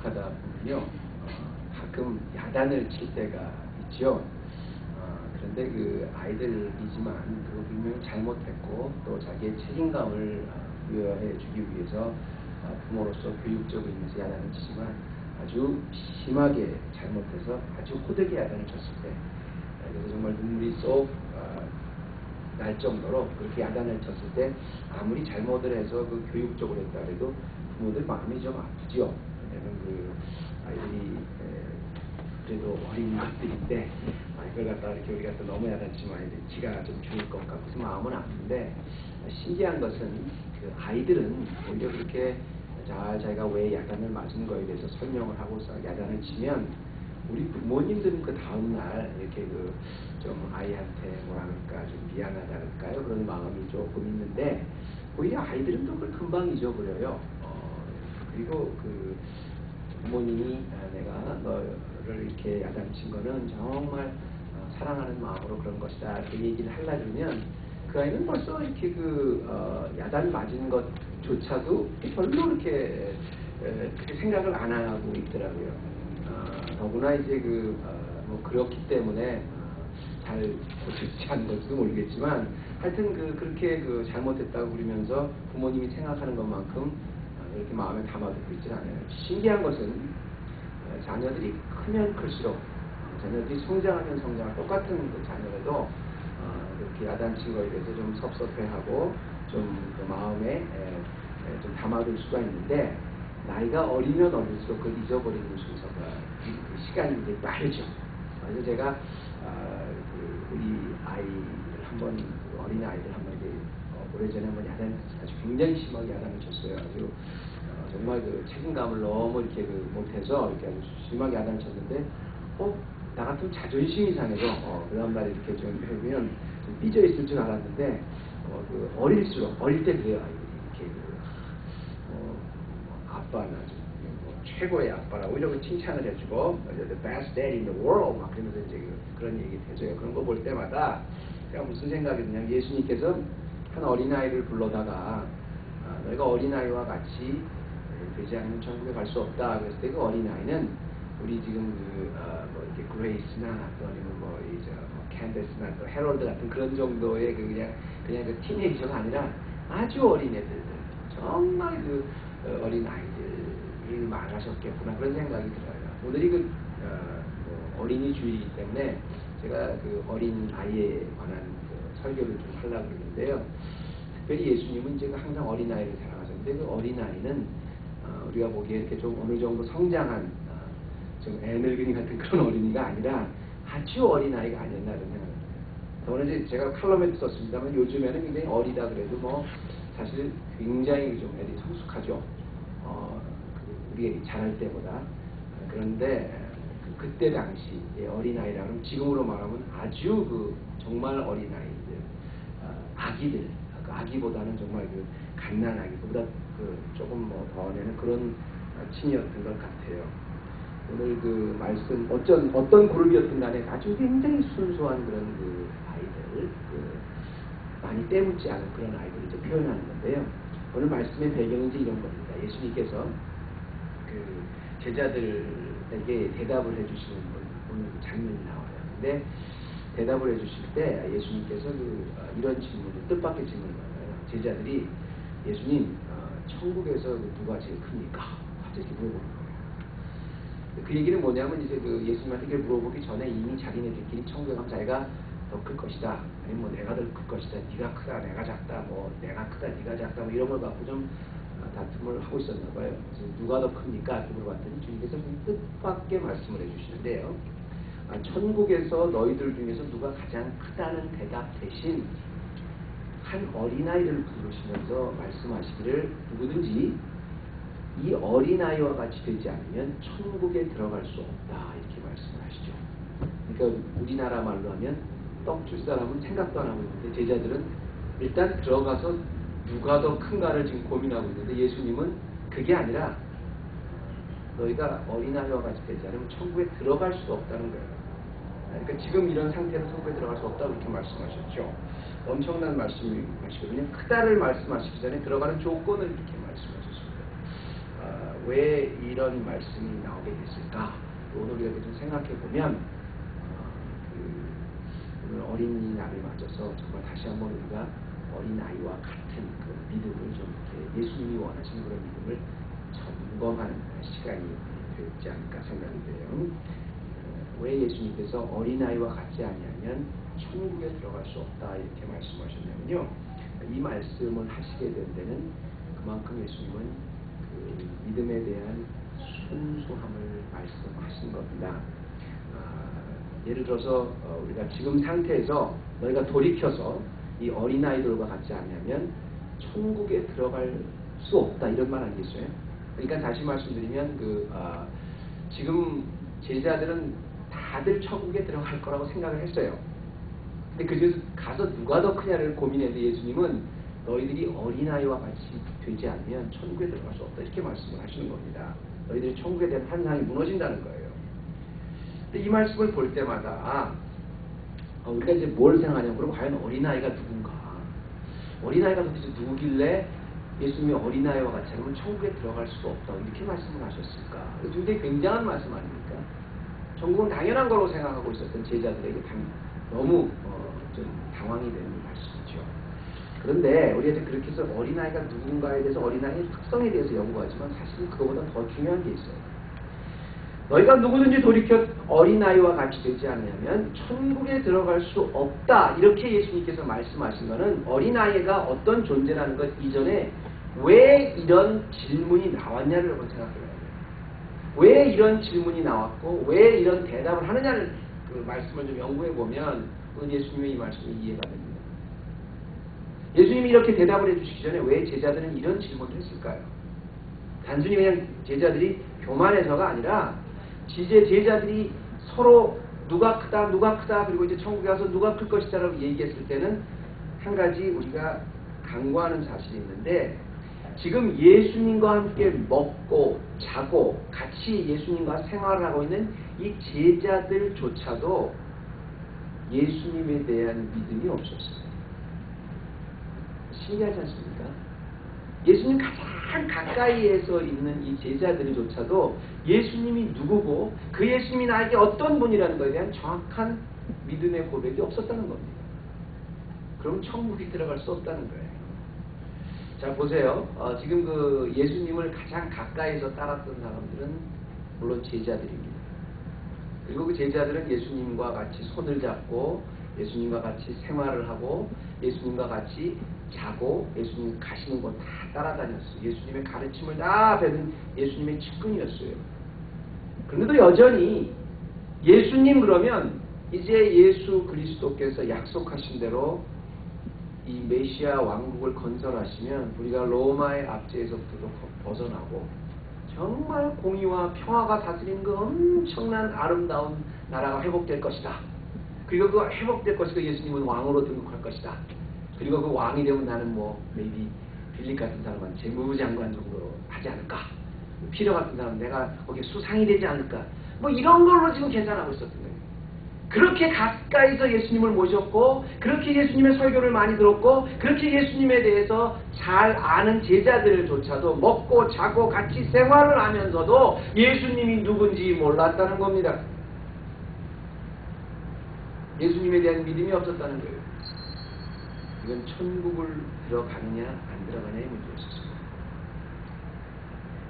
부족하다 보면요, 가끔 야단을 칠 때가 있죠. 그런데 그 아이들이지만 그거 분명히 잘못했고 또 자기의 책임감을 부여해 주기 위해서 부모로서 교육적으로 인해서 야단을 치지만 아주 심하게 잘못해서 아주 호되게 야단을 쳤을 때, 그래서 정말 눈물이 쏙 날 정도로 그렇게 야단을 쳤을 때 아무리 잘못을 해서 그 교육적으로 했다 해도 부모들 마음이 좀 아프죠. 왜냐면 그 아이들이 그래도 어린 것들인데 이걸 갖다가 이렇게 우리가 또 너무 야단치면 아이들 지가 좀 좋을 것 같고서 마음은 아픈데, 신기한 것은 그 아이들은 오히려 그렇게 잘 자기가 왜 야단을 맞은 거에 대해서 설명을 하고서 야단을 치면 우리 부모님들은 그 다음날 이렇게 그 좀 아이한테 뭐라 그럴까 좀 미안하다랄까요, 그런 마음이 조금 있는데 오히려 아이들은 또 그걸 금방 잊어버려요. 그리고 그 부모님이 내가 너를 이렇게 야단친 거는 정말 사랑하는 마음으로 그런 것이다 이렇게 얘기를 하려 그러면 그 아이는 벌써 이렇게 그 야단 맞은 것조차도 별로 그렇게 생각을 안 하고 있더라고요. 더구나 이제 뭐 그렇기 때문에 잘 고쳐지지 않는 건지도 모르겠지만 하여튼 그렇게 잘못했다고 그러면서 부모님이 생각하는 것만큼 이렇게 마음에 담아두고 있지 않아요. 신기한 것은 자녀들이 크면 클수록 자녀들이 성장하면 성장할 똑같은 그 자녀라도 이렇게 야단친 거에 대해서 좀 섭섭해하고 좀 그 마음에 좀 담아둘 수가 있는데, 나이가 어리면 어릴수록 그걸 잊어버리는 순서가 그 시간이 이제 빠르죠. 그래서 제가 우리 아이를 한번 어린 아이들 한번 이제 오래전에 한번 아주 굉장히 심하게 야단을 쳤어요. 아주 정말 그 책임감을 너무 이렇게 못해서 이렇게 아주 심하게 야단을 쳤는데, 나 같으면 자존심이 상해서 그 다음날 이렇게 좀 해보면 좀 삐져 있을 줄 알았는데, 어릴 때 그래요. 이렇게 아빠는 아주 최고의 아빠라고 이러고 칭찬을 해주고 the best dad in the world 막 그러면서 이제 그런 얘기를 해줘요. 그런 거 볼 때마다 제가 무슨 생각이 드냐면, 예수님께서 한 어린아이를 불러다가 너희가 어린아이와 같이 되지 않으면 천국에 갈 수 없다 그랬을 때, 그 어린아이는 우리 지금 뭐 이렇게 그레이스나 또 아니면 뭐 이제 캔데스나 또 헤럴드 같은 그런 정도의 그냥 그 티네이저가 아니라 아주 어린 애들, 정말 어린 아이들을 말하셨겠구나 그런 생각이 들어요. 오늘이 뭐 어린이 주일이기 때문에 제가 그 어린 아이에 관한 설교를 좀 하려고 그러는데요. 특별히 예수님은 이제 항상 어린 아이를 사랑하셨는데, 그 어린 아이는 우리가 보기에 이렇게 좀 어느 정도 성장한 좀 애늙은이 같은 그런 어린이가 아니라 아주 어린 아이가 아니었나 이런 생각을 해요. 더구나 이제 제가 칼럼에도 썼습니다만 요즘에는 굉장히 어리다 그래도 뭐 사실 굉장히 좀 애들이 성숙하죠. 우리 자랄 때보다. 그런데 그때 당시 어린아이라면 지금으로 말하면 아주 정말 어린아이들, 아기들, 아기보다는 정말 갓난아기, 그보다 조금 뭐 더 내는 그런 층이었던 것 같아요. 오늘 말씀 어떤 그룹이었든 간에 아주 굉장히 순수한 그런 아이들, 많이 때묻지 않은 그런 아이들을 이제 표현하는 건데요. 오늘 말씀의 배경은 이제 이런 겁니다. 예수님께서 제자들에게 대답을 해주시는 오늘 장면이 나와요. 근데 대답을 해주실 때 예수님께서 이런 뜻밖의 질문을 받아요. 제자들이 예수님, 천국에서 누가 제일 큽니까? 갑자기 물어보는 거예요. 그 얘기는 뭐냐면 이제 예수님한테 그걸 물어보기 전에 이미 자기네들끼리 천국에 가면 자기가 더 클 것이다, 아니면 뭐 내가 더 클 것이다, 네가 크다 내가 작다, 뭐 내가 크다 네가 작다, 뭐 이런 걸 갖고 좀 다툼을 하고 있었나 봐요. 그래서 누가 더 큽니까? 이렇게 물어봤더니 주님께서 뜻밖의 말씀을 해주시는데요. 천국에서 너희들 중에서 누가 가장 크다는 대답 대신 한 어린아이를 부르시면서 말씀하시기를, 누구든지 이 어린아이와 같이 되지 않으면 천국에 들어갈 수 없다 이렇게 말씀을 하시죠. 그러니까 우리나라 말로 하면 떡 줄 사람은 생각도 안 하고 있는데, 제자들은 일단 들어가서 누가 더 큰가를 지금 고민하고 있는데, 예수님은 그게 아니라 너희가 어린아이와 같이 되지 않으면 천국에 들어갈 수 없다는 거예요. 그러니까 지금 이런 상태로 천국에 들어갈 수 없다고 이렇게 말씀하셨죠. 엄청난 말씀이시거든요. 크다를 말씀하시기 전에 들어가는 조건을 이렇게 말씀하셨습니다. 왜 이런 말씀이 나오게 됐을까? 오늘 우리가 좀 생각해 보면 오늘 어린이날을 맞아서 정말 다시 한번 우리가 어린아이와 같은 그 믿음을 좀 이렇게 예수님이 원하시는 그런 믿음을 점검하는 시간이 되지 않을까 생각이 돼요. 왜 예수님께서 어린아이와 같지 아니하면 천국에 들어갈 수 없다 이렇게 말씀하셨냐면요. 이 말씀을 하시게 된 데는 그만큼 예수님은 그 믿음에 대한 순수함을 말씀하신 겁니다. 예를 들어서 우리가 지금 상태에서 너희가 돌이켜서 이 어린아이들과 같지 않으면 천국에 들어갈 수 없다 이런 말 아니겠어요? 그러니까 다시 말씀드리면 지금 제자들은 다들 천국에 들어갈 거라고 생각을 했어요. 근데 그중에서 가서 누가 더 크냐를 고민했는데 예수님은 너희들이 어린아이와 같이 되지 않으면 천국에 들어갈 수 없다 이렇게 말씀을 하시는 겁니다. 너희들이 천국에 대한 환상이 무너진다는 거예요. 근데 이 말씀을 볼 때마다 우리가 이제 뭘 생각하냐면 그럼 과연 어린아이가 누군가? 어린아이가 도대체 누구길래 예수님이 어린아이와 같이 하면 천국에 들어갈 수가 없다 이렇게 말씀을 하셨을까? 굉장히 굉장한 말씀 아닙니까? 천국은 당연한 거로 생각하고 있었던 제자들에게 너무 좀 당황이 되는 말씀이죠. 그런데 우리가 그렇게 해서 어린아이가 누군가에 대해서 어린아이의 특성에 대해서 연구하지만 사실 그거보다 더 중요한 게 있어요. 너희가 누구든지 돌이켜 어린아이와 같이 되지 않으면 천국에 들어갈 수 없다 이렇게 예수님께서 말씀하신 것은 어린아이가 어떤 존재라는 것 이전에 왜 이런 질문이 나왔냐를 한번 생각해봐야 돼요. 왜 이런 질문이 나왔고 왜 이런 대답을 하느냐를 그 말씀을 좀 연구해보면 오늘 예수님의 이 말씀이 이해가 됩니다. 예수님이 이렇게 대답을 해주시기 전에 왜 제자들은 이런 질문을 했을까요? 단순히 그냥 제자들이 교만해서가 아니라 제자들이 서로 누가 크다 그리고 이제 천국에 가서 누가 클 것이다 라고 얘기했을 때는 한 가지 우리가 간과하는 사실이 있는데 지금 예수님과 함께 먹고 자고 같이 예수님과 생활을 하고 있는 이 제자들조차도 예수님에 대한 믿음이 없었어요. 신기하지 않습니까? 예수님 가장 가까이에서 있는 이 제자들조차도 예수님이 누구고 그 예수님이 나에게 어떤 분이라는 것에 대한 정확한 믿음의 고백이 없었다는 겁니다. 그럼 천국에 들어갈 수 없다는 거예요. 자 보세요. 지금 그 예수님을 가장 가까이에서 따랐던 사람들은 물론 제자들입니다. 그리고 그 제자들은 예수님과 같이 손을 잡고 예수님과 같이 생활을 하고 예수님과 같이 자고 예수님 가시는 곳 다 따라다녔어요. 예수님의 가르침을 다 배운 예수님의 측근이었어요. 그런데도 여전히 예수님 그러면 이제 예수 그리스도께서 약속하신 대로 이 메시아 왕국을 건설하시면 우리가 로마의 압제에서부터 벗어나고 정말 공의와 평화가 다스리는 그 엄청난 아름다운 나라가 회복될 것이다. 그리고 그 회복될 것이고 예수님은 왕으로 등극할 것이다. 그리고 그 왕이 되면 나는 maybe 빌립 같은 사람은 재무부 장관 정도로 하지 않을까. 피러 같은 사람은 내가 거기에 수상이 되지 않을까. 이런 걸로 지금 계산하고 있었던 거예요. 그렇게 가까이서 예수님을 모셨고 그렇게 예수님의 설교를 많이 들었고 그렇게 예수님에 대해서 잘 아는 제자들조차도 먹고 자고 같이 생활을 하면서도 예수님이 누군지 몰랐다는 겁니다. 예수님에 대한 믿음이 없었다는 거예요. 이건 천국을 들어가느냐 안 들어가느냐의 문제였습니다.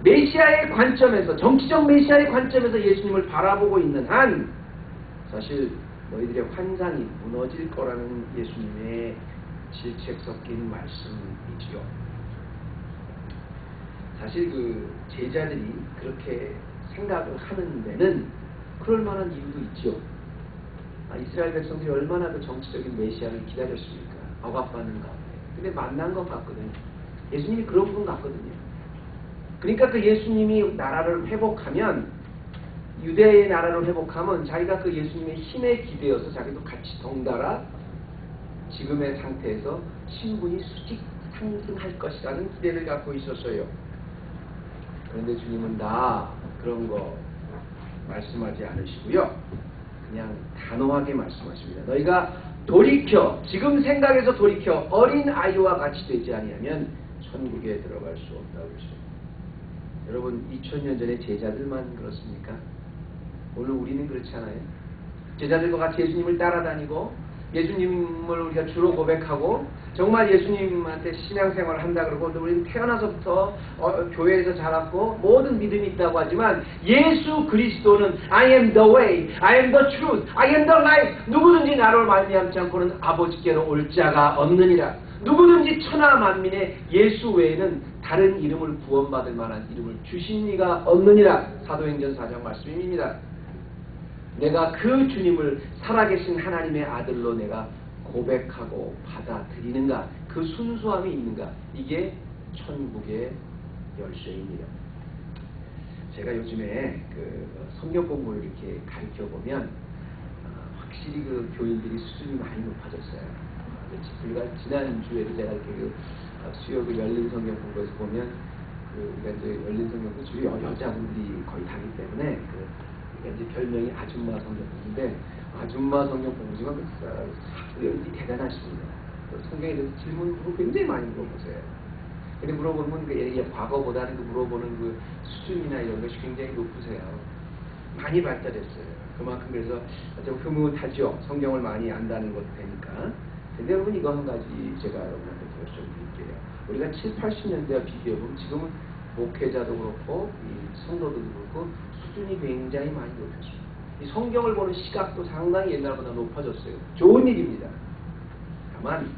메시아의 관점에서 정치적 메시아의 관점에서 예수님을 바라보고 있는 한 사실 너희들의 환상이 무너질 거라는 예수님의 질책 섞인 말씀이지요. 사실 그 제자들이 그렇게 생각을 하는 데는 그럴 만한 이유도 있죠. 이스라엘 백성들이 얼마나 그 정치적인 메시아를 기다렸습니까? 억압받는 가운데. 근데 만난 것 같거든요. 예수님이 그런 분 같거든요. 그러니까 그 예수님이 나라를 회복하면 유대의 나라를 회복하면 자기가 그 예수님의 힘에 기대어서 자기도 같이 덩달아 지금의 상태에서 신분이 수직 상승할 것이라는 기대를 갖고 있었어요. 그런데 주님은 다 그런 거 말씀하지 않으시고요. 그냥 단호하게 말씀하십니다. 너희가 돌이켜 지금 생각에서 돌이켜 어린 아이와 같이 되지 아니하면 천국에 들어갈 수 없다고 그러십니다. 여러분 2000년 전에 제자들만 그렇습니까? 오늘 우리는 그렇지 않아요? 제자들과 같이 예수님을 따라다니고 예수님을 우리가 주로 고백하고 정말 예수님한테 신앙생활을 한다 그러고 또 우리는 태어나서부터 교회에서 자랐고 모든 믿음이 있다고 하지만 예수 그리스도는 I am the way, I am the truth, I am the life. 누구든지 나를 말미암지 않고는 아버지께로 올 자가 없느니라. 누구든지 천하 만민의 예수 외에는 다른 이름을 구원받을 만한 이름을 주신 이가 없느니라. 사도행전 4장 말씀입니다. 내가 그 주님을 살아계신 하나님의 아들로 내가 고백하고 받아들이는가, 그 순수함이 있는가, 이게 천국의 열쇠입니다. 제가 요즘에 그 성경 공부를 이렇게 가르쳐 보면 확실히 그 교인들이 수준이 많이 높아졌어요. 불과 지난주에도 제가 이렇게 수요 그 열린 성경 공부에서 보면 우리가 이제 열린 성경 공부 주로 여자분들이 거의 다기 때문에 이제 별명이 아줌마 성경 공부인데 아줌마 성경 공부지만 사도연이 대단하십니다. 성경에 대해서 질문을 굉장히 많이 물어보세요. 근데 물어보면 그 과거보다는 그 물어보는 그 수준이나 이런 것이 굉장히 높으세요. 많이 발달했어요. 그만큼 그래서 좀 흐뭇하죠. 성경을 많이 안다는 것도 되니까. 근데 여러분 이거 한 가지 제가 여러분한테 여쭤드릴게요. 우리가 7, 80년대와 비교해보면 지금은 목회자도 그렇고 이 성도들도 그렇고 수준이 굉장히 많이 높아졌습니다. 이 성경을 보는 시각도 상당히 옛날보다 높아졌어요. 좋은 일입니다. 다만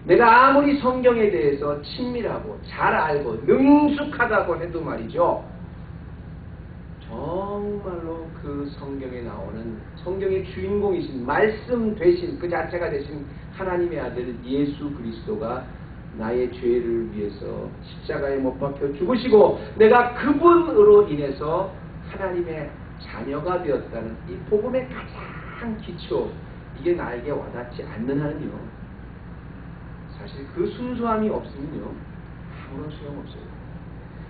내가 아무리 성경에 대해서 친밀하고 잘 알고 능숙하다고 해도 말이죠. 정말로 그 성경에 나오는 성경의 주인공이신 말씀 되신 그 자체가 되신 하나님의 아들 예수 그리스도가 나의 죄를 위해서 십자가에 못 박혀 죽으시고 내가 그분으로 인해서 하나님의 자녀가 되었다는 이 복음의 가장 기초, 이게 나에게 와닿지 않는 한은요, 사실 그 순수함이 없으면요 아무런 소용없어요.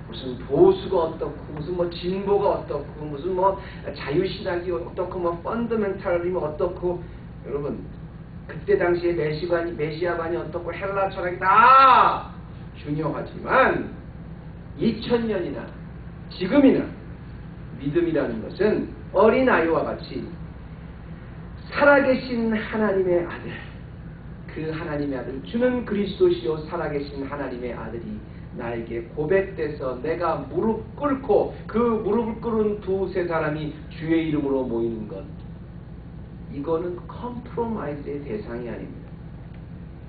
무슨 보수가 어떻고 무슨 뭐 진보가 어떻고 무슨 뭐 자유신학이 어떻고 뭐 펀더멘탈리즘이 어떻고, 여러분 그때 당시에 메시아관이 어떻고 헬라 철학이 다 중요하지만 2000년이나 지금이나 믿음이라는 것은 어린아이와 같이 살아계신 하나님의 아들, 그 하나님의 아들 주는 그리스도시요 살아계신 하나님의 아들이 나에게 고백돼서 내가 무릎 꿇고 그 무릎을 꿇은 두세 사람이 주의 이름으로 모이는 것, 이거는 컴프로마이즈의 대상이 아닙니다.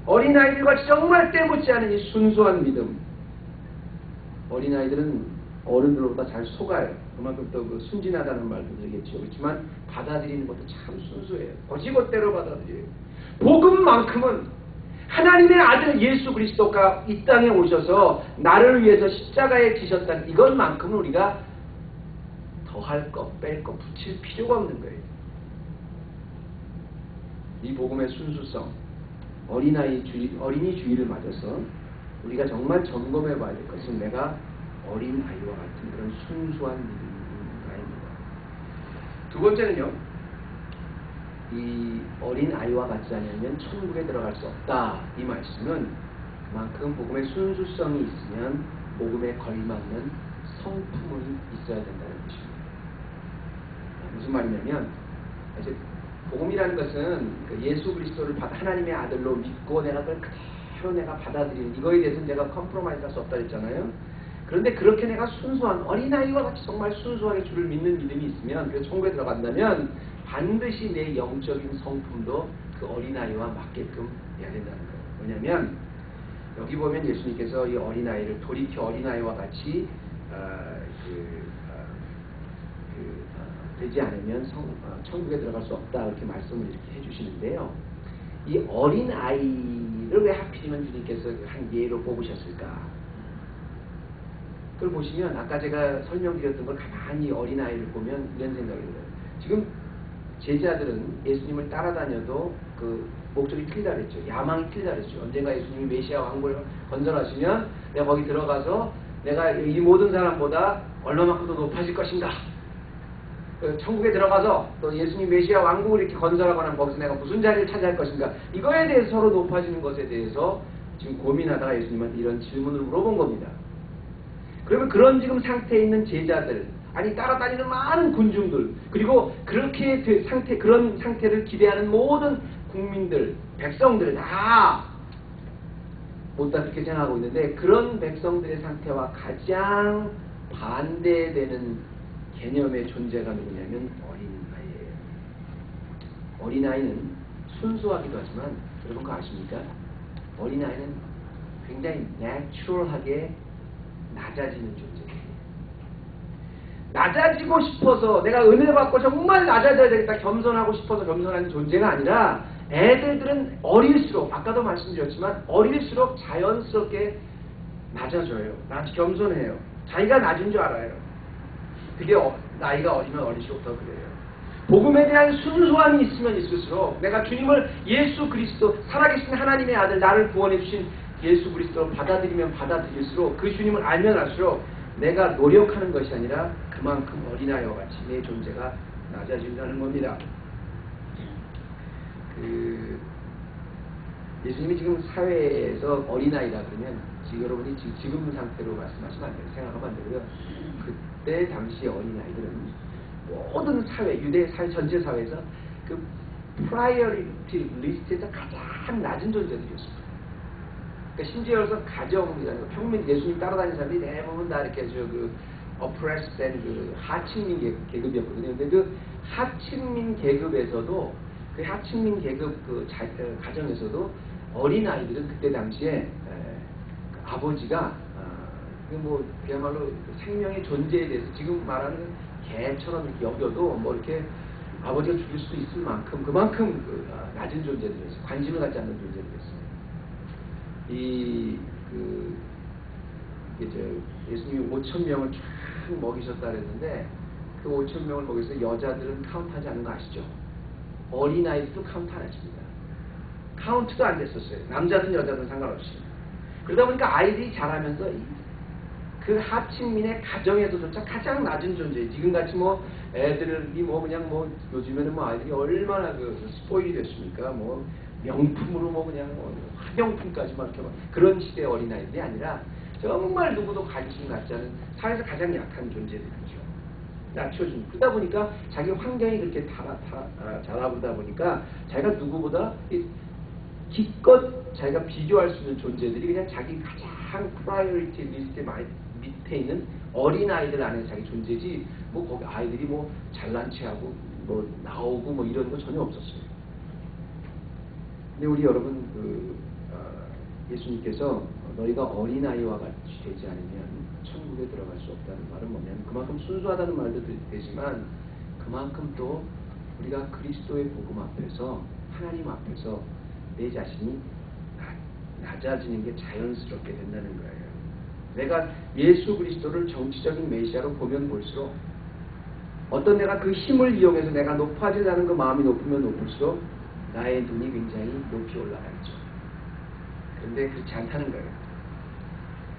어린아이들과 정말 때묻지 않은 이 순수한 믿음. 어린아이들은 어른들보다 잘 속아요. 그만큼 또 그 순진하다는 말도 들겠죠. 그렇지만 받아들이는 것도 참 순수해요. 거지것대로 받아들여요. 복음만큼은 하나님의 아들 예수 그리스도가 이 땅에 오셔서 나를 위해서 십자가에 지셨다는 이것만큼은 우리가 더할 것, 뺄 것, 붙일 필요가 없는 거예요. 이 복음의 순수성, 어린이 주의를 맞아서 우리가 정말 점검해 봐야 될 것은 내가 어린아이와 같은 그런 순수한 믿음인가입니다. 두 번째는요, 이 어린아이와 같지 않으면 천국에 들어갈 수 없다. 이 말씀은 그만큼 복음의 순수성이 있으면 복음에 걸맞는 성품이 있어야 된다는 것입니다. 무슨 말이냐면 이제 복음이라는 것은 예수 그리스도를 하나님의 아들로 믿고 내가 그걸 그대로 내가 받아들이는 이거에 대해서는 내가 컴프로마이즈 할 수 없다 했잖아요. 그런데 그렇게 내가 순수한 어린아이와 같이 정말 순수하게 주를 믿는 믿음이 있으면 그 천국에 들어간다면 반드시 내 영적인 성품도 그 어린아이와 맞게끔 해야 된다는 거예요. 왜냐하면 여기 보면 예수님께서 이 어린아이를 돌이켜 어린아이와 같이 되지 않으면 천국에 들어갈 수 없다 이렇게 말씀을 이렇게 해주시는데요. 이 어린아이를 왜 하필이면 주님께서 한 예로 뽑으셨을까? 그걸 보시면 아까 제가 설명드렸던 걸 가만히 어린아이를 보면 이런 생각이 들어요. 지금 제자들은 예수님을 따라다녀도 그 목적이 틀리다 그랬죠. 야망이 틀리다 그랬죠. 언젠가 예수님이 메시아 왕국을 건설하시면 내가 거기 들어가서 내가 이 모든 사람보다 얼마만큼 더 높아질 것인가. 천국에 들어가서 또 예수님 메시아 왕국을 이렇게 건설하거나 거기서 내가 무슨 자리를 차지할 것인가. 이거에 대해서 서로 높아지는 것에 대해서 지금 고민하다가 예수님한테 이런 질문을 물어본 겁니다. 그러면 그런 지금 상태에 있는 제자들, 아니 따라다니는 많은 군중들, 그리고 그렇게 그런 상태를 기대하는 모든 국민들, 백성들 다 못다 그렇게 생각하고 있는데, 그런 백성들의 상태와 가장 반대되는 개념의 존재가 누구냐면 어린아이예요. 어린아이는 순수하기도 하지만 여러분 그거 아십니까? 어린아이는 굉장히 내추럴하게 낮아지는 존재예요. 낮아지고 싶어서, 내가 은혜 받고 정말 낮아져야 되겠다, 겸손하고 싶어서 겸손하는 존재가 아니라, 애들들은 어릴수록, 아까도 말씀드렸지만 어릴수록 자연스럽게 낮아져요. 겸손해요. 자기가 낮은 줄 알아요. 그게 나이가 어리면 어릴수록 더 그래요. 복음에 대한 순수함이 있으면 있을수록, 내가 주님을 예수 그리스도, 살아계신 하나님의 아들, 나를 구원해 주신 예수 그리스도를 받아들이면 받아들일수록, 그 주님을 알면 알수록 내가 노력하는 것이 아니라 그만큼 어린아이와 같이 내 존재가 낮아진다는 겁니다. 예수님이 지금 사회에서 어린아이라 그러면 지금 여러분이 지금 상태로 말씀하시면 안 돼요. 생각하면 안 되고요. 그때 당시 어린아이들은 모든 사회, 유대 사회, 전체 사회에서 그 프라이어리티 리스트에서 가장 낮은 존재들이었습니다. 그러니까 심지어 여기서 가정이라는 거, 평민 예수님 따라다니는 사람들이 대부분 다 이렇게 oppressed 된 그 하층민 계급이었거든요. 근데 그 하층민 계급에서도, 그 하층민 계급 가정에서도 어린아이들은 그때 당시에 그 아버지가 그야말로 생명의 존재에 대해서 지금 말하는 개처럼 이렇게 여겨도 이렇게 아버지가 죽일 수도 있을 만큼, 그만큼 낮은 존재들이었어요. 관심을 갖지 않는 존재들이었어요. 예수님이 5,000명을 쫙 먹이셨다 그랬는데, 그 5,000명을 먹여서 여자들은 카운트하지 않는 거 아시죠? 어린아이들도 카운트 안 했습니다. 카운트도 안 됐었어요. 남자든 여자든 상관없이. 그러다 보니까 아이들이 자라면서 그 하층민의 가정에서조차 가장 낮은 존재, 지금같이 애들이 그냥 요즘에는 아이들이 얼마나 스포일이 됐습니까? 명품으로 그냥 화장품까지 이렇게 그런 시대의 어린아이들이 아니라, 정말 누구도 관심 갖지 않은 사회에서 가장 약한 존재들이죠. 낮춰준. 그러다 보니까 자기 환경이 그렇게 자라보다 보니까 자기가 누구보다 기껏 자기가 비교할 수 있는 존재들이 그냥 자기 가장 프라이어리티 리스트 밑에 있는 어린아이들 안에 자기 존재지, 거기 아이들이 잘난 체하고 나오고 이런 거 전혀 없었어요. 근데 우리 여러분, 예수님께서 너희가 어린아이와 같이 되지 않으면 천국에 들어갈 수 없다는 말은 뭐냐면, 그만큼 순수하다는 말도 되지만 그만큼 또 우리가 그리스도의 복음 앞에서, 하나님 앞에서 내 자신이 낮아지는 게 자연스럽게 된다는 거예요. 내가 예수 그리스도를 정치적인 메시아로 보면 볼수록, 어떤 내가 그 힘을 이용해서 내가 높아지려는 그 마음이 높으면 높을수록 나의 눈이 굉장히 높이 올라가죠. 그런데 그렇지 않다는 거예요.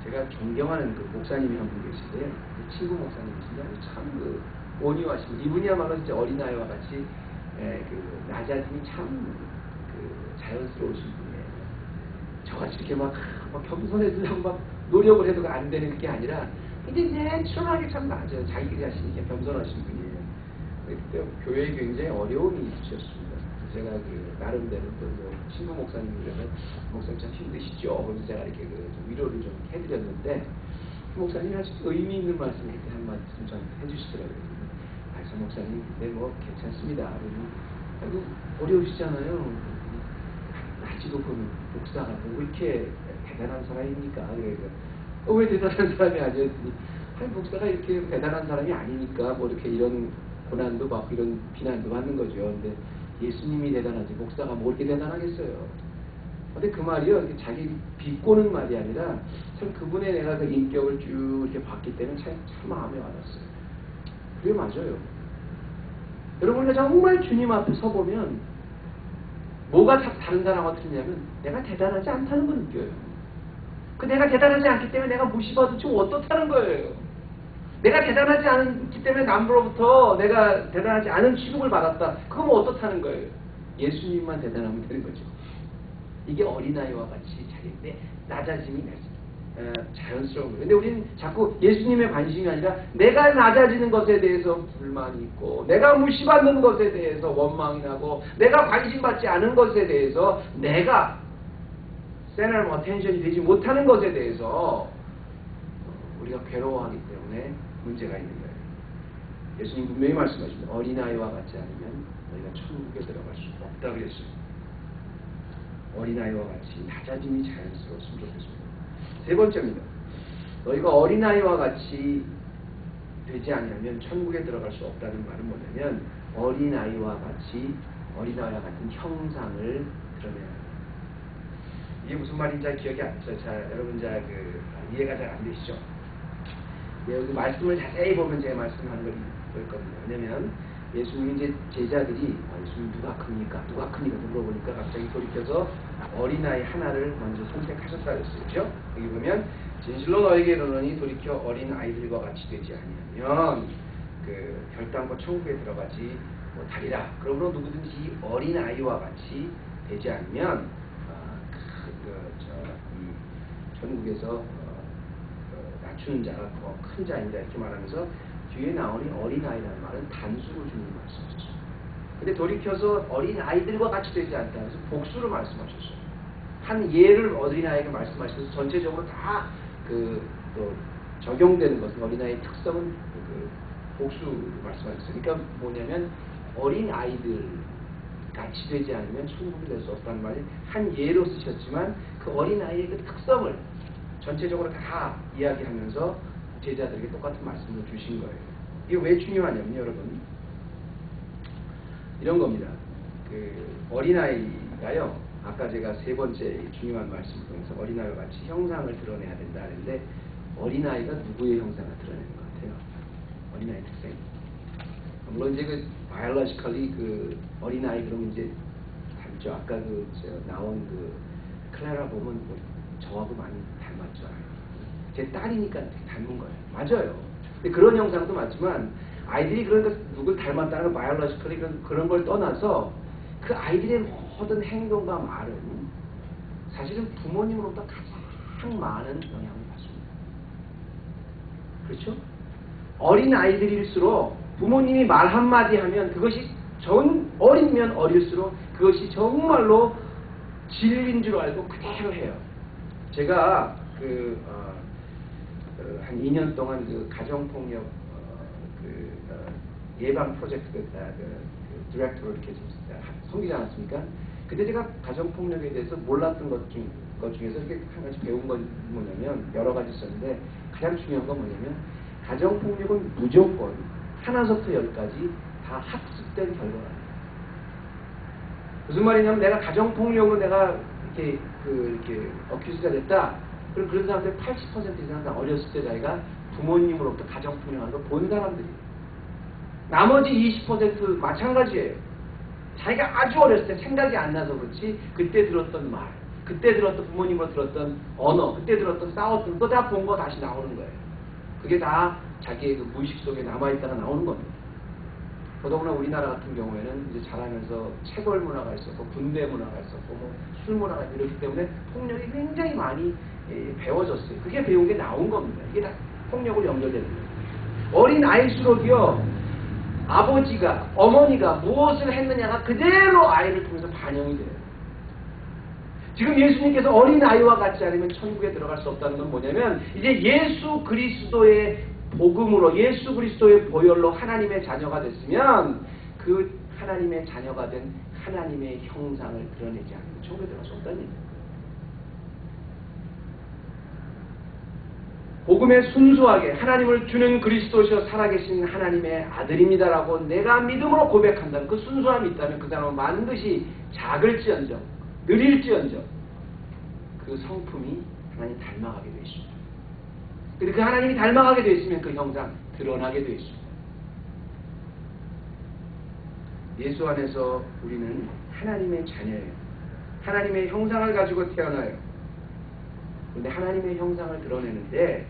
제가 존경하는 그 목사님이 한 분 계신데요. 그 친구 목사님이신데 참 온유하신, 이분이야말로 진짜 어린아이와 같이 낮아짐이 참 자연스러우신 분이에요. 저같이 이렇게 겸손해지려고 노력을 해도 안 되는 그게 아니라 이제 내추럴하게 참 낮아요. 자기 자신이 이렇게 겸손하신 분이에요. 그때 교회에 굉장히 어려움이 있으셨습니다. 제가 나름대로 친구 목사님 그래서 목사님 참 힘드시죠. 그래서 제가 이렇게 좀 위로를 좀 해드렸는데, 그 목사님이 아주 의미 있는 말씀 이렇게 한 말씀 좀 해주시더라고요. 저 목사님, 네 괜찮습니다. 아이고 어려우시잖아요. 낮지도 보면 목사가 이렇게 대단한 사람입니까? 왜 대단한 사람이 아니었더니, 목사가 이렇게 대단한 사람이 아니니까 이렇게 이런 고난도 받고 이런 비난도 받는 거죠. 근데 예수님이 대단하지 목사가 이렇게 대단하겠어요. 근데 그 말이요, 자기 비꼬는 말이 아니라 참 그분의 내가 그 인격을 쭉 이렇게 봤기 때문에 참 마음에 와닿았어요. 그게 맞아요. 여러분, 우리가 정말 주님 앞에 서보면 뭐가 다른 사람과 틀리냐면 내가 대단하지 않다는 걸 느껴요. 내가 대단하지 않기 때문에 내가 무시받고 지금 어떻다는 거예요. 내가 대단하지 않기 때문에 남으로부터 내가 대단하지 않은 취급을 받았다. 그건 어떻다는 거예요. 예수님만 대단하면 되는 거죠. 이게 어린아이와 같이 자기의 낮아짐이 자연스러운 거예요. 근데 우리는 자꾸 예수님의 관심이 아니라 내가 낮아지는 것에 대해서 불만이 있고, 내가 무시받는 것에 대해서 원망이 나고, 내가 관심받지 않은 것에 대해서, 내가 center of attention이 되지 못하는 것에 대해서 우리가 괴로워하기 때문에 문제가 있는 거예요. 예수님 분명히 말씀하십니다. 어린아이와 같지 않으면 너희가 천국에 들어갈 수 없다 그랬어요. 어린아이와 같이 낮아짐이 자연스러웠으면 좋겠습니다. 세 번째입니다. 너희가 어린아이와 같이 되지 않으면 천국에 들어갈 수 없다는 말은 뭐냐면, 어린아이와 같은 형상을 드러내야 합니다. 이게 무슨 말인지 잘 기억이 안 나죠. 여러분 이해가 잘 안 되시죠? 여기 말씀을 자세히 보면 제 말씀하는 걸 볼 겁니다. 왜냐면 예수님이 이제 제자들이 예수님 누가 큽니까? 물어보니까 갑자기 돌이켜서 어린아이 하나를 먼저 선택하셨다 그랬어요. 그죠? 여기 보면 진실로 너에게 이르노니 돌이켜 어린 아이들과 같이 되지 아니하면 결단코 천국에 들어가지 못하리라. 그러므로 누구든지 어린 아이와 같이 되지 않으면 이 천국에서 낮추는 자가 더 큰 자입니다. 이렇게 말하면서 뒤에 나오는 어린아이라는 말은 단수로 주는 말씀이었어요. 근데 돌이켜서 어린아이들과 같이 되지 않다 해서 복수로 말씀하셨어요. 한 예를 어린아이에게 말씀하셔서 전체적으로 다 또 적용되는 것은 어린아이의 특성은 복수로 말씀하셨어요. 그러니까 뭐냐면 어린아이들 같이 되지 않으면 천국이 될 수 없다는 말이 한 예로 쓰셨지만 그 어린아이의 그 특성을 전체적으로 다 이야기하면서 제자들에게 똑같은 말씀을 주신 거예요. 이게 왜 중요하냐면요, 여러분. 이런 겁니다. 어린아이가요, 아까 제가 세 번째 중요한 말씀을 통해서 어린아이와 같이 형상을 드러내야 된다 하는데, 어린아이가 누구의 형상을 드러내는 것 같아요? 어린아이 특성. 물론 이제 biologically 어린아이 그러면 이제 닮죠. 아까 나온 클라라 보면 저하고 많이 닮았죠. 제 딸이니까 닮은 거예요. 맞아요. 근데 그런 형상도 맞지만 아이들이 그러니까 누굴 닮았다는 biologically 그런 걸 떠나서 그 아이들의 모든 행동과 말은 사실은 부모님으로부터 가장 많은 영향을 받습니다. 그렇죠? 어린 아이들일수록 부모님이 말 한마디 하면 그것이 어리면 어릴수록 그것이 정말로 진리인 줄 알고 그대로 해요. 제가 한 2년 동안 가정폭력 예방 프로젝트 디렉터로 이렇게 섬기지 않았습니까? 그때 제가 가정폭력에 대해서 몰랐던 것 중에서 이렇게 한 가지 배운 건 뭐냐면, 여러 가지 있었는데 가장 중요한 건 뭐냐면, 가정폭력은 무조건 하나부터 열까지 다 학습된 결과랍니다. 무슨 말이냐면, 내가 가정폭력으로 내가 이렇게 어큐즈가 됐다. 그런 사람들 80% 이상 다 어렸을 때 자기가 부모님으로부터 가정폭력하는 걸 본 사람들이에요. 나머지 20% 마찬가지예요. 자기가 아주 어렸을 때 생각이 안 나서 그렇지, 그때 들었던 말, 그때 들었던 부모님으로 들었던 언어, 그때 들었던 싸웠던 거 다 본 거 다시 나오는 거예요. 그게 다 자기의 무의식 속에 남아있다가 나오는 겁니다. 더더구나 우리나라 같은 경우에는 이제 자라면서 체벌 문화가 있었고, 군대 문화가 있었고, 술 문화가 이렇기 때문에 폭력이 굉장히 많이 배워졌어요. 그게 배운 게 나온 겁니다. 이게 다 폭력으로 연결되는 거예요. 어린 아이일수록요, 아버지가, 어머니가 무엇을 했느냐가 그대로 아이를 통해서 반영이 돼요. 지금 예수님께서 어린 아이와 같지 않으면 천국에 들어갈 수 없다는 건 뭐냐면, 이제 예수 그리스도의 복음으로, 예수 그리스도의 보혈로 하나님의 자녀가 됐으면 그 하나님의 자녀가 된 하나님의 형상을 드러내지 않으면 천국에 들어갈 수 없다는 얘기예요. 복음에 순수하게 하나님을 주는 그리스도시여 살아계신 하나님의 아들입니다라고 내가 믿음으로 고백한다면, 그 순수함이 있다면 그 사람은 반드시 작을지언정 느릴지언정 그 성품이 하나님 닮아가게 되어 있습니다. 그리고 그 하나님이 닮아가게 되어 있으면 그 형상 드러나게 되어 있습니다. 예수 안에서 우리는 하나님의 자녀예요. 하나님의 형상을 가지고 태어나요. 그런데 하나님의 형상을 드러내는데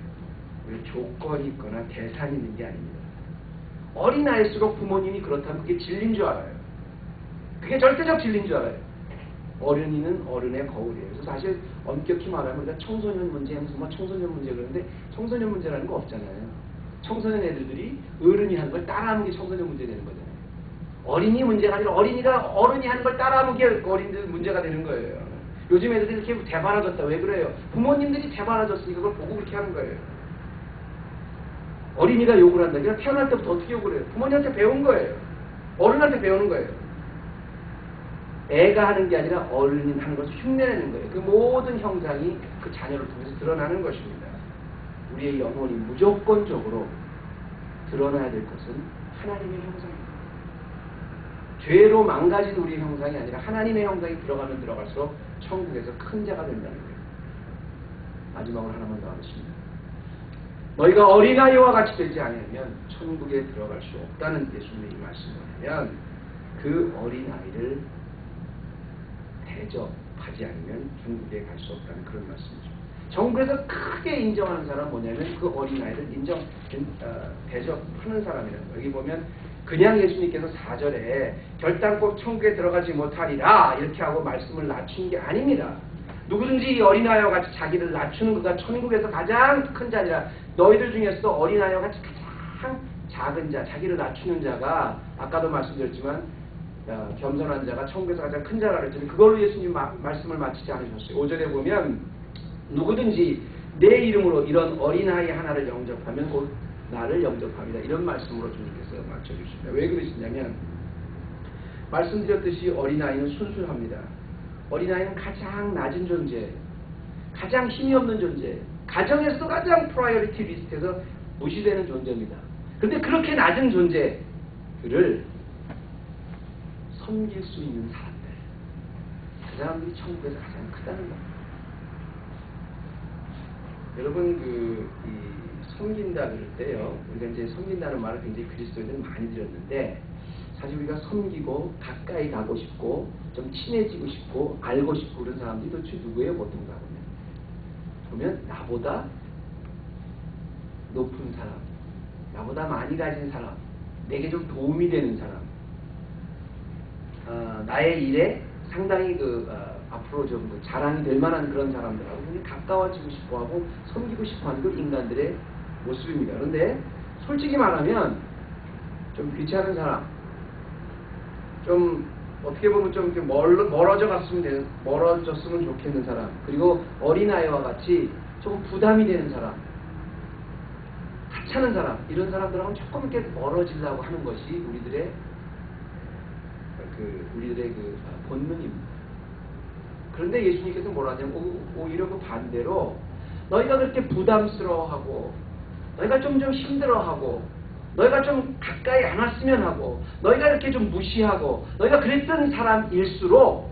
조건이 있거나 대상이 있는 게 아닙니다. 어린아이일수록 부모님이 그렇다면 그게 진리인 줄 알아요. 그게 절대적 진리인 줄 알아요. 어른이는 어른의 거울이에요. 그래서 사실 엄격히 말하면 우리가 청소년 문제, 뭐 청소년 문제 그러는데 청소년 문제라는 거 없잖아요. 청소년 애들이 어른이 하는 걸 따라하는 게 청소년 문제 되는 거잖아요. 어린이 문제가 아니라 어린이가 어른이 하는 걸 따라하는 게 어린이들 문제가 되는 거예요. 요즘 애들이 이렇게 대바라졌다. 왜 그래요? 부모님들이 대바라졌으니까 그걸 보고 그렇게 하는 거예요. 어린이가 욕을 한다. 그냥 태어날 때부터 어떻게 욕을 해요? 부모님한테 배운 거예요. 어른한테 배우는 거예요. 애가 하는 게 아니라 어른이 하는 것을 흉내내는 거예요. 그 모든 형상이 그 자녀를 통해서 드러나는 것입니다. 우리의 영혼이 무조건적으로 드러나야 될 것은 하나님의 형상입니다. 죄로 망가진 우리의 형상이 아니라 하나님의 형상이 들어가면 들어갈수록 천국에서 큰 자가 된다는 거예요. 마지막으로 하나만 더 하겠습니다. 너희가 어린아이와 같이 되지 않으면 천국에 들어갈 수 없다는 예수님의 이 말씀이라면 그 어린아이를 대접하지 않으면 천국에 갈 수 없다는 그런 말씀이죠. 정부에서 크게 인정하는 사람은 뭐냐면 그 어린아이를 대접하는 사람이라는 거예요. 여기 보면 그냥 예수님께서 4절에 결단코 천국에 들어가지 못하리라 이렇게 하고 말씀을 낮춘 게 아닙니다. 누구든지 이 어린아이와 같이 자기를 낮추는 그가 천국에서 가장 큰 자니라. 너희들 중에서도 어린아이와 같이 가장 작은 자, 자기를 낮추는 자가 아까도 말씀드렸지만 겸손한 자가 천국에서 가장 큰 자라 그랬더니 그걸로 예수님 말씀을 마치지 않으셨어요. 5절에 보면 누구든지 내 이름으로 이런 어린아이 하나를 영접하면 곧 나를 영접합니다. 이런 말씀으로 주님께서 맞춰주십니다. 왜 그러시냐면 말씀드렸듯이 어린아이는 순수합니다. 어린아이는 가장 낮은 존재, 가장 힘이 없는 존재, 가정에서도 가장 프라이어리티 리스트에서 무시되는 존재입니다. 그런데 그렇게 낮은 존재들을 섬길 수 있는 사람들, 그 사람들이 천국에서 가장 크다는 겁니다. 여러분 섬긴다 그럴 때요, 우리가 이제 섬긴다는 말을 굉장히 그리스도인들은 많이 들었는데 사실 우리가 섬기고 가까이 가고 싶고 좀 친해지고 싶고 알고 싶고 그런 사람들이 도대체 누구예요? 보통 보면 나보다 높은 사람, 나보다 많이 가진 사람, 내게 좀 도움이 되는 사람, 나의 일에 상당히 앞으로 좀 자랑이 될 만한 그런 사람들하고 굉장히 가까워지고 싶어하고 섬기고 싶어하는 그 인간들의 모습입니다. 그런데 솔직히 말하면 좀 귀찮은 사람, 좀 어떻게 보면 좀 멀어졌으면 좋겠는 사람, 그리고 어린아이와 같이 조금 부담이 되는 사람, 하찮은 사람, 이런 사람들하고는 조금 이렇게 멀어지려고 하는 것이 우리들의 본능입니다. 그런데 예수님께서 뭐라 하냐면 오히려 그 반대로 너희가 그렇게 부담스러워하고 너희가 좀 힘들어하고 너희가 좀 가까이 안 왔으면 하고 너희가 이렇게 좀 무시하고 너희가 그랬던 사람일수록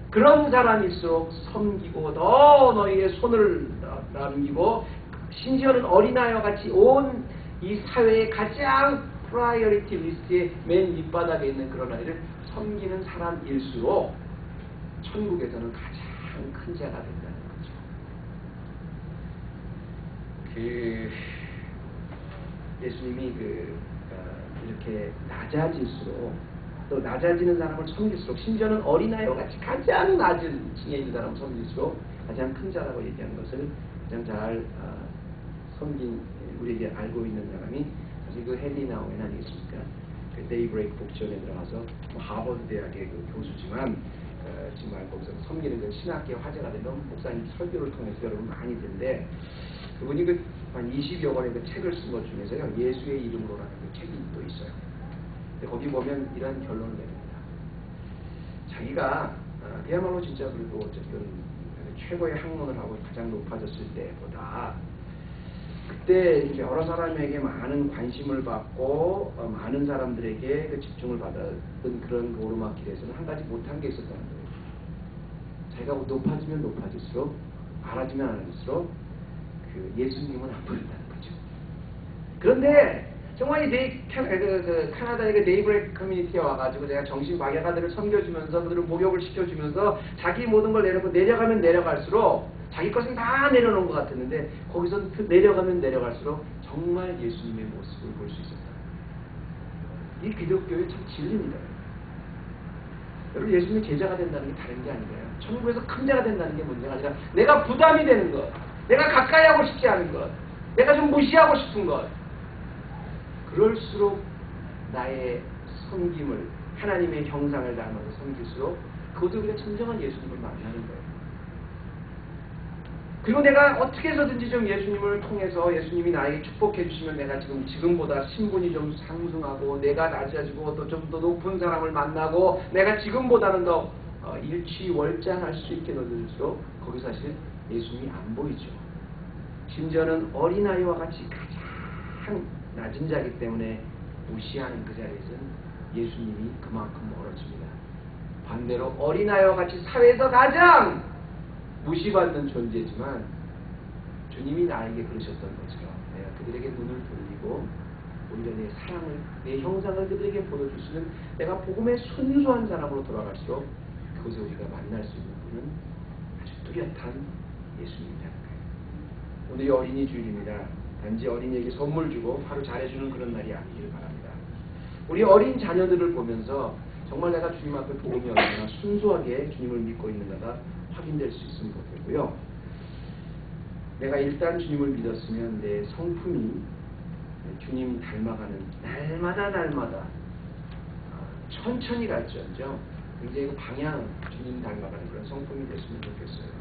그런 사람일수록 섬기고 더 너희의 손을 남기고 심지어는 어린아이와 같이 온 이 사회의 가장 프라이어리티 리스트의 맨 밑바닥에 있는 그런 아이를 섬기는 사람일수록 천국에서는 가장 큰 자가 된다는 거죠. 예수님이 이렇게 낮아질수록 또 낮아지는 사람을 섬길수록 심지어는 어린아이와 같이 가장 낮은 층에 있는 사람을 섬길수록 가장 큰 자라고 얘기하는 것을 가장 잘 섬긴 우리에게 알고 있는 사람이 사실 그 헨리 나우엔 아니겠습니까? 그 데이브레이크 복지원에 들어가서 하버드 대학의 교수지만 정말 거기서 섬기는 그 신학계 화제가 된 목사님 설교를 통해서 여러분 많이 듣는데 그분이 한 20여 권의 그 책을 쓴 것 중에서요 예수의 이름으로라는 그 책이 또 있어요. 근데 거기 보면 이런 결론을 내립니다. 자기가 그야말로 진짜 그래도 어쨌든 최고의 학문을 하고 가장 높아졌을 때보다 그때 이제 여러 사람에게 많은 관심을 받고 많은 사람들에게 그 집중을 받았던 그런 그 오르막길에서는 한 가지 못한 게 있었다는 거예요. 자기가 높아지면 높아질수록 알아지면 알아질수록 그 예수님은 안 보인다는 거죠. 그런데 정말 카나다의 그 네이버렉 커뮤니티에 와가지고 내가 정신박약아들을 섬겨주면서 그들을 목욕을 시켜주면서 자기 모든 걸 내려고 내려가면 내려갈수록 자기 것은 다 내려놓은 것 같았는데 거기서 내려가면 내려갈수록 정말 예수님의 모습을 볼 수 있었다. 이 기독교의 참 진리입니다. 여러분, 예수님의 제자가 된다는 게 다른 게 아니에요. 천국에서 큰 자가 된다는 게 문제가 아니라 내가 부담이 되는 것, 내가 가까이 하고 싶지 않은 것, 내가 좀 무시하고 싶은 것, 그럴수록 나의 섬김을, 하나님의 형상을 닮아서 섬길수록 그것도 우리가 진정한 예수님을 만나는 거예요. 그리고 내가 어떻게 해서든지 좀 예수님을 통해서 예수님이 나에게 축복해 주시면 내가 지금보다 신분이 좀 상승하고 내가 낮아지고 또 좀 더 높은 사람을 만나고 내가 지금보다는 더 일취월장할 수 있게 넣을수록 거기서 사실 예수님이 안 보이죠. 심지어는 어린아이와 같이 가장 낮은 자이기 때문에 무시하는 그 자리에서는 예수님이 그만큼 멀어집니다. 반대로 어린아이와 같이 사회에서 가장 무시받는 존재지만 주님이 나에게 그러셨던 것처럼 내가 그들에게 눈을 돌리고 오히려 내 사랑을, 내 형상을 그들에게 보여줄 수 있는 내가 복음의 순수한 사람으로 돌아갈수록 그곳에 우리가 만날 수 있는 분은 아주 뚜렷한 예수님이라는 거예요. 오늘이 어린이 주일입니다. 단지 어린이에게 선물 주고 하루 잘해주는 그런 날이 아니기를 바랍니다. 우리 어린 자녀들을 보면서 정말 내가 주님 앞에 복음이 얼마나 순수하게 주님을 믿고 있는가가 확인될 수 있으면 좋겠고요. 내가 일단 주님을 믿었으면 내 성품이 주님 닮아가는 날마다 천천히 갈지언정 굉장히 방향 주님 닮아가는 그런 성품이 됐으면 좋겠어요.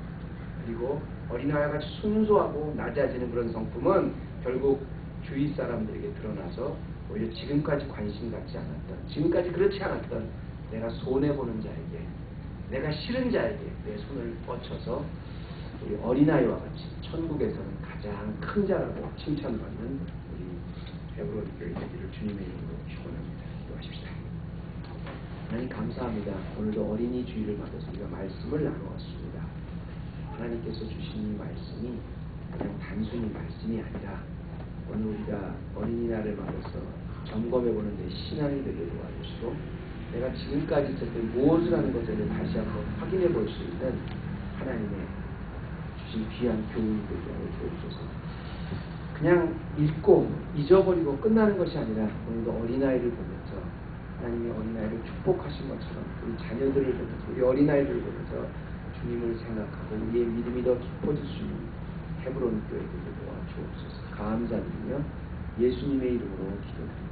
그리고 어린아이와 같이 순수하고 낮아지는 그런 성품은 결국 주위 사람들에게 드러나서 오히려 지금까지 관심 갖지 않았던, 지금까지 그렇지 않았던 내가 손해보는 자에게, 내가 싫은 자에게 내 손을 뻗쳐서 우리 어린아이와 같이 천국에서는 가장 큰 자라고 칭찬받는 우리 헤브론 교회 되기를 주님의 이름으로 축원합니다. 기도하십시다. 하나님 감사합니다. 오늘도 어린이 주일을 맞아서 우리가 말씀을 나누었습니다. 하나님께서 주신 이 말씀이 그냥 단순히 말씀이 아니라 오늘 우리가 어린이날을 맞아서 점검해보는 내 신앙이 되게 도와주시고 내가 지금까지 있었던 무엇을 하는 것을 다시 한번 확인해 볼 수 있는 하나님의 주신 귀한 교훈이 되게 하여 주옵소서. 그냥 읽고 잊어버리고 끝나는 것이 아니라 오늘도 어린아이를 보면서 하나님의 어린아이를 축복하신 것처럼 우리 자녀들을 보면서 우리 어린아이들을 보면서 주님을 생각하고 우리의 믿음이 더 깊어질 수 있는 헤브론 교회 되게 도와주옵소서. 감사드리며 예수님의 이름으로 기도드립니다.